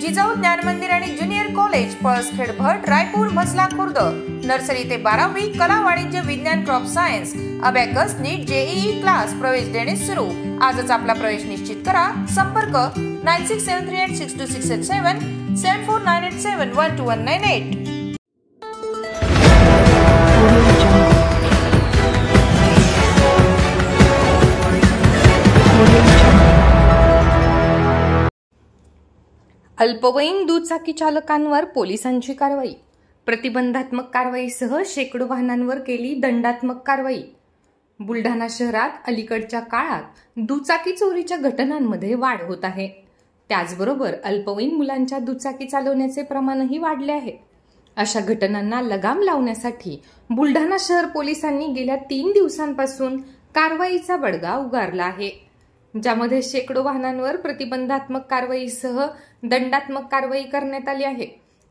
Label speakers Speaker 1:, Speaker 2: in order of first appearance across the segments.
Speaker 1: जिजाऊ ज्ञान मंदिर आणि ज्युनियर कॉलेज पळसखेड भट रायपूर मसला खुर्द नर्सरी ते 12वी कला वाणिज्य विज्ञान क्रॉप सायन्स अबॅकस नीट जेईई क्लास प्रवेश देणे सुरू। आजच आपला प्रवेश निश्चित करा। संपर्क 9673862687 7498712198। अल्पवयीन दुचाकी चालकांवर पोलिसांची कारवाई। प्रतिबंधात्मक कारवाईसह शेकडो वाहनांवर केली दंडात्मक कारवाई। बुलढाणा शहरात अलीकडच्या काळात दुचाकी चोरीच्या घटनांमध्ये वाढ होत आहे। त्याचबरोबर अल्पवयीन मुलांच्या दुचाकी चालवण्याचे प्रमाणही वाढले आहे। अशा घटनांना लगाम लावण्यासाठी बुलढाणा शहर पोलिसांनी गेल्या 3 दिवसांपासून कारवाईचा बडगा उगारला आहे, ज्यामध्ये शेकडो वाहनांवर प्रतिबंधात्मक कारवाईसह दंडात्मक कारवाई करण्यात आली आहे।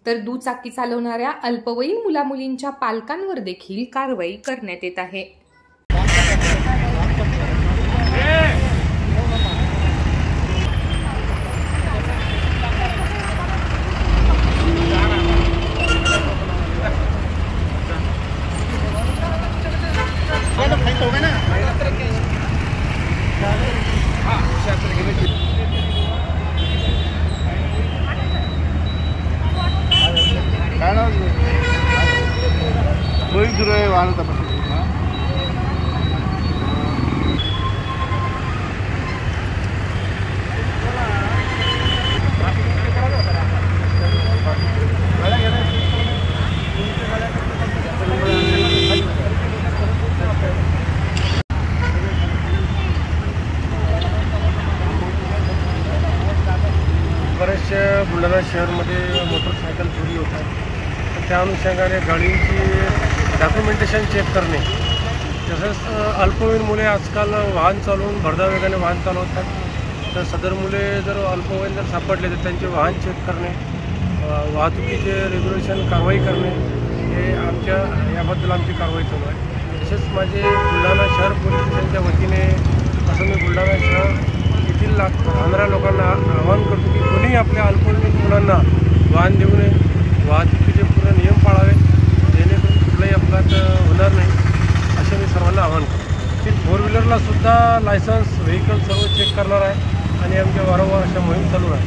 Speaker 1: तर दुचाकी चालवणाऱ्या अल्पवयीन मुलामुलींच्या पालकांवर देखील कारवाई करण्यात येत आहे।
Speaker 2: बरेचशा बुलढाणा शहरमध्ये मोटरसायकल चोरी होतात, तर त्या अनुषंगाने गाडींची डॉक्युमेंटेशन चेक करणे, तसंच अल्पवयीन मुले आजकाल वाहन चालवून भरधाव वेगाने वाहन चालवतात, तर सदर मुले जर अल्पवयीन जर सापडले तर त्यांचे वाहन चेक करणे, वाहतुकीचे रेग्युलेशन कारवाई करणे, हे याबद्दल आमची कारवाई चालू आहे। तसेच माझे बुलढाणा शहर पोलीस स्टेशनच्या वतीने असं मी बुलढाणा शहर येथील राहणाऱ्या लोकांना आवाहन करतो की कोणीही आपल्या अल्पवयीन मुलांना वाहन देऊ नये, वाहतुकीचे पूर्ण नियम पाळावे, जेणेकरून कुठलाही अपघात होणार नाही, असे मी सर्वांना आवाहन करतो। की 4 व्हीलरला सुद्धा लायसन्स व्हेकल सर्व चेक करणार आहे आणि आमच्या वारंवार अशा मोहीम चालू आहे।